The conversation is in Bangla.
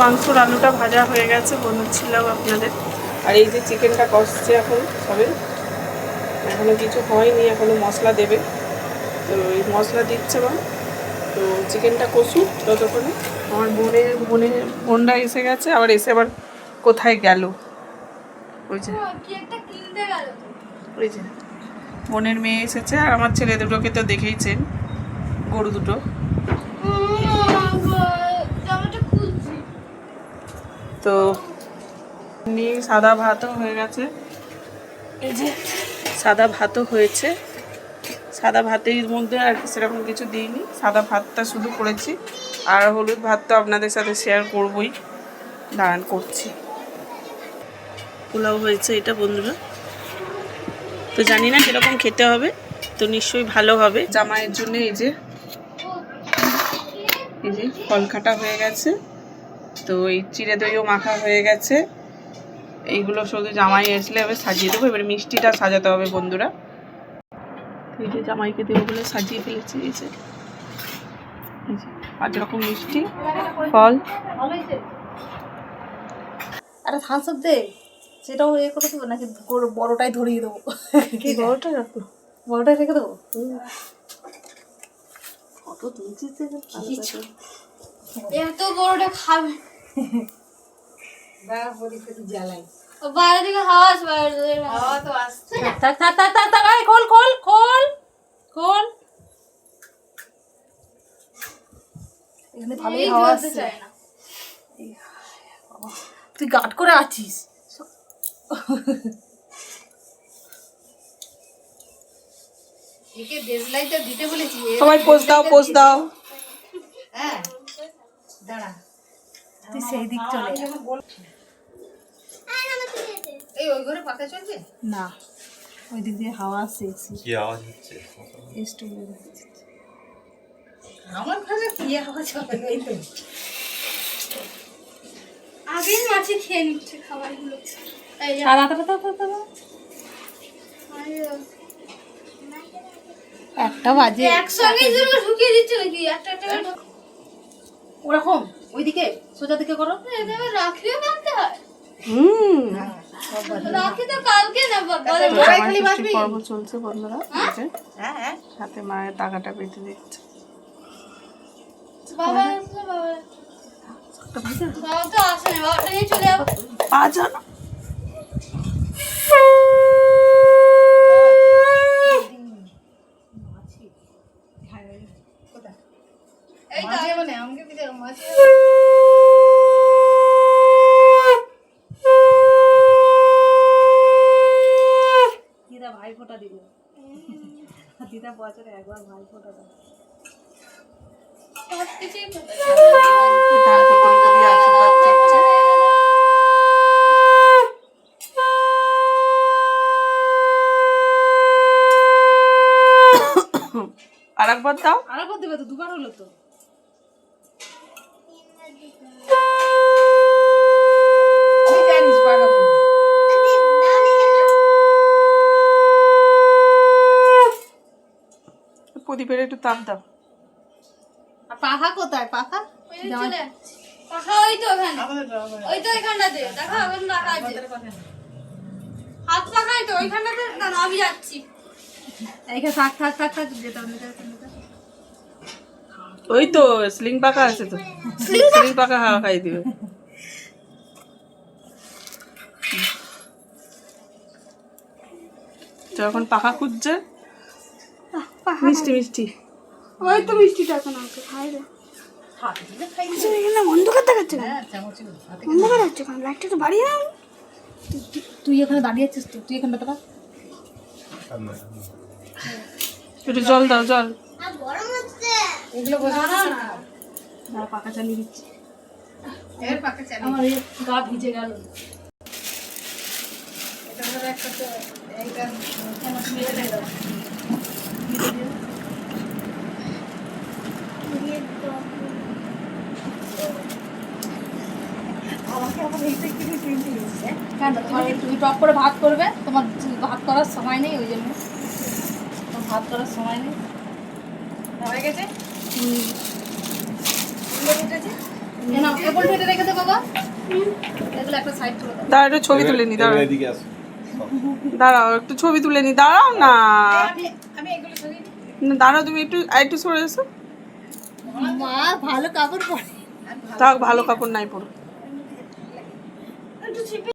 মাংসর আলুটা ভাজা হয়ে গেছে, বলছিলাম আপনাদের। আর এই যে চিকেনটা কষছে এখন সবে, এখনো কিছু হয়নি, এখনো মশলা দেবে। তো এই মশলা দিচ্ছে মা। তো চিকেনটা কষুক ততক্ষণে। আমার বোনটা এসে গেছে, আবার এসে আবার কোথায় গেল ওই যে ওই যে বোনের মেয়ে এসেছে। আর আমার ছেলে দুটোকে তো দেখেইছেন, গরু দুটো। তো সাদা ভাতও হয়ে গেছে, এই যে সাদা ভাতও হয়েছে। সাদা ভাতের মধ্যে আর সেরকম কিছু দিইনি, সাদা ভাতটা শুধু করেছি। আর হলুদ ভাত তো আপনাদের সাথে শেয়ার করবই, দাঁড়ান করছি। পোলাও হয়েছে এটা বন্ধুরা, তো জানি না কিরকম খেতে হবে, তো নিশ্চয়ই ভালো হবে। জামাইয়ের জন্য এই যে ফল কাটা হয়ে গেছে, তো এই চিড়ে দইও মাখা হয়ে গেছে। এইগুলো শুধু জামাই আসলে এবার সাজিয়ে দেবো। এবার মিষ্টিটা সাজাতে হবে বন্ধুরা। এই যে জামাইকে দেবো বলে সাজিয়ে ফেলেছি, এই যে 5 রকম মিষ্টি ফল। আরে থামস আপ দে, সেটাও ইয়ে করে দেবো নাকি বড়টাই ধরিয়ে দেবো? কি বড়টা রাখো, বড়টাই রেখে দেবো। কত তুলছি এত বড়টা খাবে জ্বালাই বাইরে থেকে হাওয়া আসবে, হাওয়া তো আসছে। খোল খোল খোল খোল, এখানে ভালোই হাওয়া আসছে। তুই গার্ড করে আছিস। একে ডেজলাইটটা দিতে বলেছি, সবাই পোজ দাও, পোজ দাও। হ্যাঁ দাঁড়া, তুই সেই দিক চলে যা। এই ওই ঘরে পাতা চলছে না, ওই দিক দিয়ে হাওয়া আসছে। কি আওয়াজ হচ্ছে? আমার ঘরে কি হাওয়া চলে? এই তো আগেই মাছি খেয়ে নিচ্ছে খাবারগুলো। একটা বাজে, একসঙ্গে দুটো ঢুকিয়ে দিচ্ছে নাকি? একটা একটা ওরকম ওইদিকে সোজা দিকে করো। রাখিও বাঁধতে হয়। সব রাখি তো কালকে না বাবা। পর্ব চলছে বন্ধুরা, সাথে মায়ের টাকাটা বেঁধে দিচ্ছে। বাবা আসলে বাবা তো আসে না, বাবাটা নিয়ে চলে যাবো। বাজা না, এই মাঝে মানে আমাকে দিতে মাঝে দিদা ভাই ফোঁটা দিল। দিদা বছরে একবার ভাই ফোঁটা দেয়। সব কিছুই আশীর্বাদ চাচ্ছে। আরেকবার দাও, আরেকবার দেবে তো, দুবার হলো তো। প্রদীপের একটু তাপ দাও। আর পাখা কোথায়? পাখা চলে পাখা ওই তো ওখানে, ওই তো ওইখানটাতে দেখো, ওখানে রাখা আছে হাত পাখাই তো ওইখানটাতে। না আমি যাচ্ছি, এইখানে থাক থাক থাক থাক, যেতে হবে। ওই তো স্লিং পাখা আছে তো, স্লিং পাখা হাওয়া খাই দিবে। তো এখন পাখা খুঁজছে, মিষ্টি মিষ্টি। ওই তো মিষ্টিটা এখন আমাকে খাই রে। অন্ধকার দেখাচ্ছে না, অন্ধকার হচ্ছে কেন? লাইটটা তো বাড়িয়ে দাও। তুই এখানে দাঁড়িয়ে আছিস তো, তুই এখানে দাঁড়া। একটু জল দাও, জল। এগুলো বোঝা না, পাখা চালিয়ে দিচ্ছি। আমার এই গা ভিজে গেল। এটা ধরো একটা তো এইটা মেরে দাও। তুমি টপ করে ভাত করবে, তোমার ভাত করার সময় নেই, ওই জন্য ভাত করার সময় নেই। হয়ে গেছে, না কেবল কেটে রেখে দে বাবা। এগুলো একটা সাইড করে দাও। দাঁড়াও একটু ছবি তুলে নি, দাঁড়াও এদিকে আসো। দাঁড়াও একটু ছবি তুলে নি, দাঁড়াও না আমি এগুলো ছড়িয়ে দিই। না, দাঁড়াও তুমি একটু সরে এসো। মা ভালো কাপড় পরে। থাক, ভালো কাপড় নাই পরো।